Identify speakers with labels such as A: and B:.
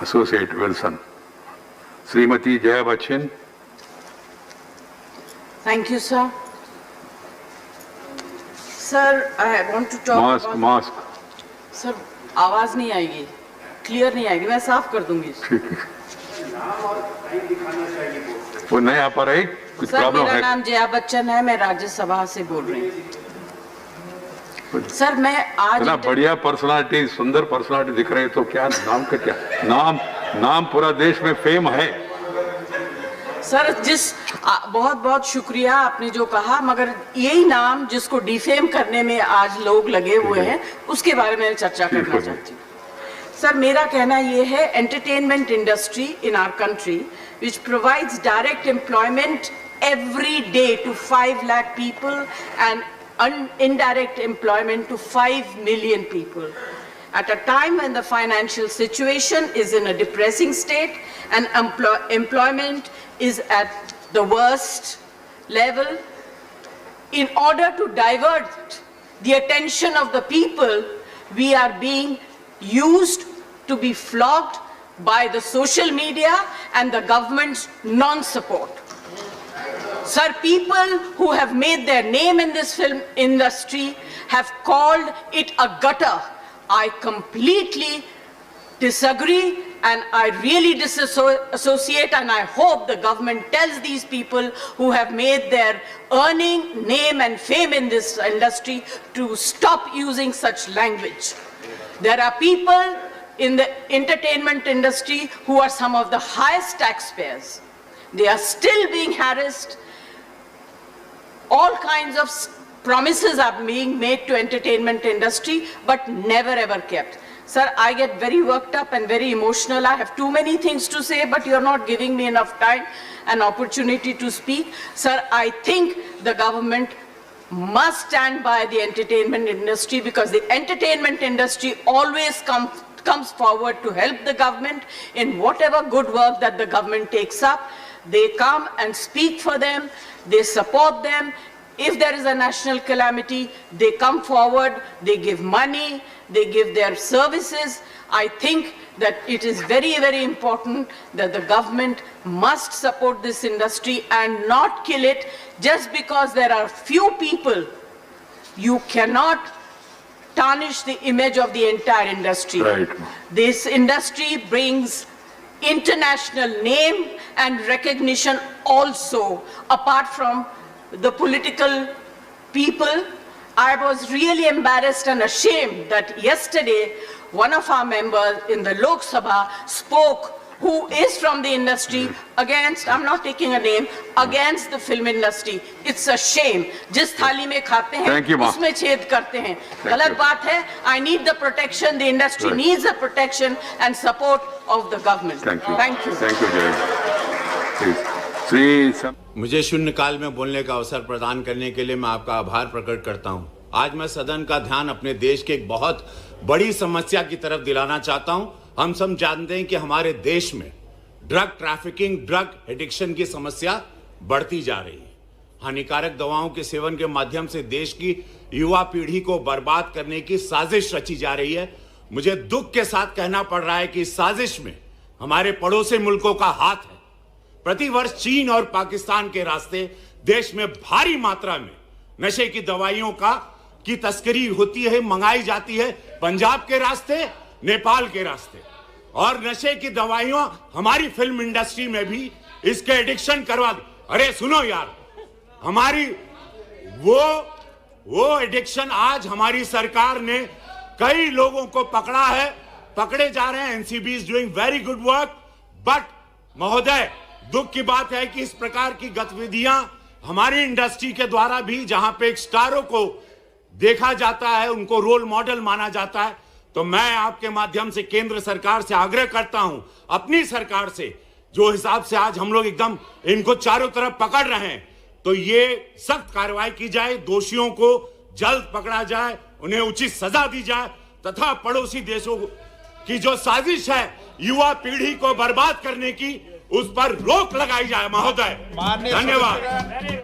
A: Associate Wilson. Srimati Jaya Bachchan.
B: Thank you, sir. Sir, I want to talk about...
A: Mask.
B: Sir, आवाज नहीं आएगी, clear नहीं आएगी, मैं साफ कर दूंगी।
A: ठीक है। वो नहीं आ पा रही, कुछ प्रॉब्लम है?
B: मेरा नाम जया बच्चन है, मैं राज्यसभा से बोल रही हूँ। सर मैं आज
A: इतना बढ़िया पर्सनालिटी, सुंदर पर्सनालिटी दिख रही है, तो क्या नाम का क्या नाम पूरा देश में फेम है।
B: सर बहुत बहुत शुक्रिया आपने जो कहा, मगर यही नाम जिसको डिफेम करने में आज लोग लगे हुए हैं, उसके बारे में चर्चा करना चाहती हूँ। सर मेरा कहना ये है, entertainment industry in our country which provides direct employment every day to 5 lakh people and indirect employment to 5 million people. At a time when the financial situation is in a depressing state and employment is at the worst level, in order to divert the attention of the people, we are being used to be flogged by the social media and the government's non-support. Sir, people who have made their name in this film industry have called it a gutter. I completely disagree and I really disassociate, and I hope the government tells these people who have made their earning, name and fame in this industry to stop using such language. There are people in the entertainment industry who are some of the highest taxpayers. They are still being harassed. All kinds of promises are being made to entertainment industry, but never ever kept. Sir, I get very worked up and very emotional. I have too many things to say, but you're not giving me enough time and opportunity to speak. Sir, I think the government must stand by the entertainment industry, because the entertainment industry always comes forward to help the government in whatever good work that the government takes up. They come and speak for them, they support them. If there is a national calamity, they come forward, they give money, they give their services. I think that it is very, very important that the government must support this industry and not kill it just because there are few people. You cannot tarnish the image of the entire industry.
A: Right.
B: This industry brings international name and recognition also, apart from the political people. I was really embarrassed and ashamed that yesterday one of our members in the Lok Sabha spoke, who is from the industry, against, I'm not taking a name, against the film industry. It's a shame. जिस थाली में खाते हैं उसमें छेद करते हैं. गलत बात है. I need the protection. The industry needs the protection and support of the government.
A: Thank you.
B: Thank you.
A: Thank you, Jay.
C: मुझे शून्यकाल में बोलने का अवसर प्रदान करने के लिए मैं आपका आभार प्रकट करता हूं। आज मैं सदन का ध्यान अपने देश के एक बहुत बड़ी समस्या की तरफ दिलाना चाहता हूं। हम सब जानते हैं कि हमारे देश में ड्रग ट्रैफिकिंग, ड्रग एडिक्शन की समस्या बढ़ती जा रही है। हानिकारक दवाओं के सेवन के माध्यम से देश की युवा पीढ़ी को बर्बाद करने की साजिश रची जा रही है। मुझे दुख के साथ कहना पड़ रहा है कि इस साजिश में हमारे पड़ोसी मुल्कों का हाथ है। प्रतिवर्ष चीन और पाकिस्तान के रास्ते देश में भारी मात्रा में नशे की दवाइयों की तस्करी होती है, मंगाई जाती है, पंजाब के रास्ते, नेपाल के रास्ते। और नशे की दवाइयां हमारी फिल्म इंडस्ट्री में भी इसके एडिक्शन करवा दे। अरे सुनो यार, हमारी वो एडिक्शन आज हमारी सरकार ने कई लोगों को पकड़ा है, पकड़े जा रहे हैं। NCB is doing very good work, but महोदय दुख की बात है कि इस प्रकार की गतिविधियां हमारी इंडस्ट्री के द्वारा भी, जहां पे एक स्टारों को देखा जाता है, उनको रोल मॉडल माना जाता है, तो मैं आपके माध्यम से केंद्र सरकार से आग्रह करता हूं, अपनी सरकार से, जो हिसाब से आज हम लोग एकदम इनको चारों तरफ पकड़ रहे हैं, तो ये सख्त कार्रवाई की जाए, दोषियों को जल्द पकड़ा जाए, उन्हें उचित सजा दी जाए, तथा पड़ोसी देशों की जो साजिश है युवा पीढ़ी को बर्बाद करने की, उस पर रोक लगाई जाए। महोदय धन्यवाद।